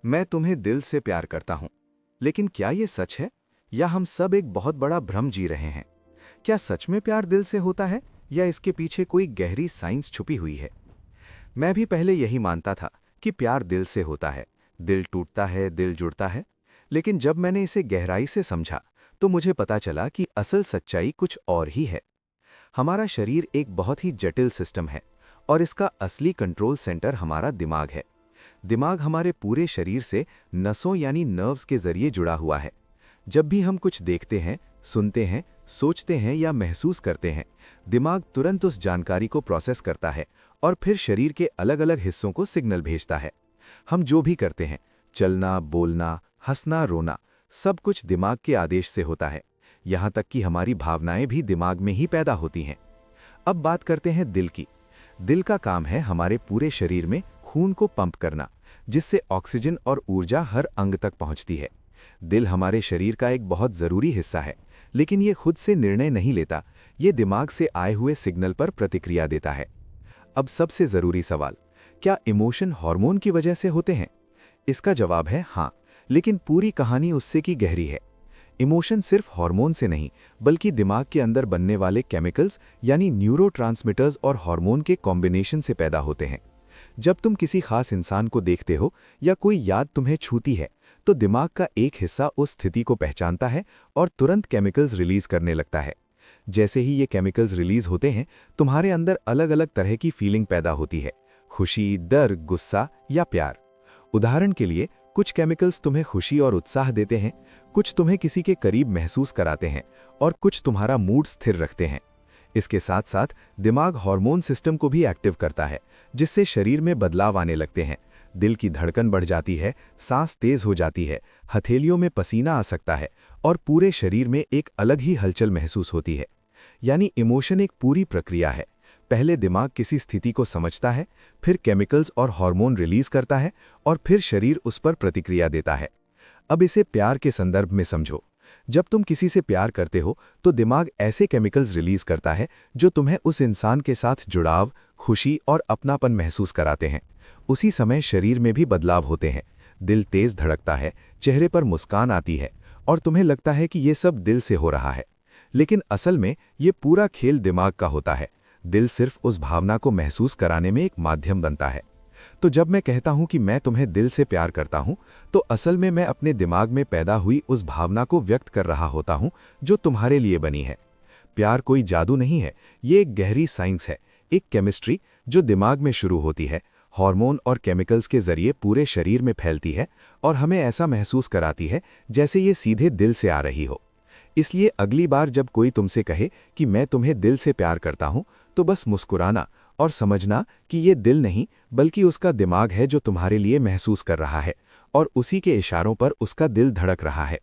मैं तुम्हें दिल से प्यार करता हूं। लेकिन क्या ये सच है, या हम सब एक बहुत बड़ा भ्रम जी रहे हैं? क्या सच में प्यार दिल से होता है, या इसके पीछे कोई गहरी साइंस छुपी हुई है? मैं भी पहले यही मानता था कि प्यार दिल से होता है, दिल टूटता है, दिल जुड़ता है। लेकिन जब मैंने इसे गहराई से समझा, तो मुझे पता चला कि असल सच्चाई कुछ और ही है। हमारा शरीर एक बहुत ही जटिल सिस्टम है, और इसका असली कंट्रोल सेंटर हमारा दिमाग है। दिमाग हमारे पूरे शरीर से नसों यानी नर्व्स के जरिए जुड़ा हुआ है। जब भी हम कुछ देखते हैं, सुनते हैं, सोचते हैं या महसूस करते हैं, दिमाग तुरंत उस जानकारी को प्रोसेस करता है और फिर शरीर के अलग अलग हिस्सों को सिग्नल भेजता है। हम जो भी करते हैं, चलना, बोलना, हंसना, रोना, सब कुछ दिमाग के आदेश से होता है। यहाँ तक कि हमारी भावनाएं भी दिमाग में ही पैदा होती हैं। अब बात करते हैं दिल की। दिल का काम है हमारे पूरे शरीर में खून को पंप करना, जिससे ऑक्सीजन और ऊर्जा हर अंग तक पहुंचती है। दिल हमारे शरीर का एक बहुत ज़रूरी हिस्सा है, लेकिन ये खुद से निर्णय नहीं लेता, ये दिमाग से आए हुए सिग्नल पर प्रतिक्रिया देता है। अब सबसे ज़रूरी सवाल, क्या इमोशन हार्मोन की वजह से होते हैं? इसका जवाब है हाँ, लेकिन पूरी कहानी उससे की गहरी है। इमोशन सिर्फ हार्मोन से नहीं, बल्कि दिमाग के अंदर बनने वाले केमिकल्स यानी न्यूरोट्रांसमिटर्स और हार्मोन के कॉम्बिनेशन से पैदा होते हैं। जब तुम किसी खास इंसान को देखते हो या कोई याद तुम्हें छूती है, तो दिमाग का एक हिस्सा उस स्थिति को पहचानता है और तुरंत केमिकल्स रिलीज करने लगता है। जैसे ही ये केमिकल्स रिलीज होते हैं, तुम्हारे अंदर अलग अलग तरह की फीलिंग पैदा होती है: खुशी, डर, गुस्सा या प्यार। उदाहरण के लिए, कुछ केमिकल्स तुम्हें खुशी और उत्साह देते हैं, कुछ तुम्हें किसी के करीब महसूस कराते हैं, और कुछ तुम्हारा मूड स्थिर रखते हैं। इसके साथ साथ दिमाग हार्मोन सिस्टम को भी एक्टिव करता है, जिससे शरीर में बदलाव आने लगते हैं। दिल की धड़कन बढ़ जाती है, सांस तेज हो जाती है, हथेलियों में पसीना आ सकता है, और पूरे शरीर में एक अलग ही हलचल महसूस होती है। यानी इमोशन एक पूरी प्रक्रिया है। पहले दिमाग किसी स्थिति को समझता है, फिर केमिकल्स और हार्मोन रिलीज करता है, और फिर शरीर उस पर प्रतिक्रिया देता है। अब इसे प्यार के संदर्भ में समझो। जब तुम किसी से प्यार करते हो, तो दिमाग ऐसे केमिकल्स रिलीज करता है जो तुम्हें उस इंसान के साथ जुड़ाव, खुशी और अपनापन महसूस कराते हैं। उसी समय शरीर में भी बदलाव होते हैं। दिल तेज धड़कता है, चेहरे पर मुस्कान आती है, और तुम्हें लगता है कि ये सब दिल से हो रहा है। लेकिन असल में ये पूरा खेल दिमाग का होता है। दिल सिर्फ उस भावना को महसूस कराने में एक माध्यम बनता है। तो जब मैं कहता हूं कि मैं तुम्हें दिल से प्यार करता हूं, तो असल में मैं अपने दिमाग में पैदा हुई उस भावना को व्यक्त कर रहा होता हूं जो तुम्हारे लिए बनी है। प्यार कोई जादू नहीं है, ये एक गहरी साइंस है, एक केमिस्ट्री जो दिमाग में शुरू होती है, हार्मोन और केमिकल्स के जरिए पूरे शरीर में फैलती है, और हमें ऐसा महसूस कराती है जैसे ये सीधे दिल से आ रही हो। इसलिए अगली बार जब कोई तुमसे कहे कि मैं तुम्हें दिल से प्यार करता हूं, तो बस मुस्कुराना और समझना कि ये दिल नहीं, बल्कि उसका दिमाग है जो तुम्हारे लिए महसूस कर रहा है, और उसी के इशारों पर उसका दिल धड़क रहा है।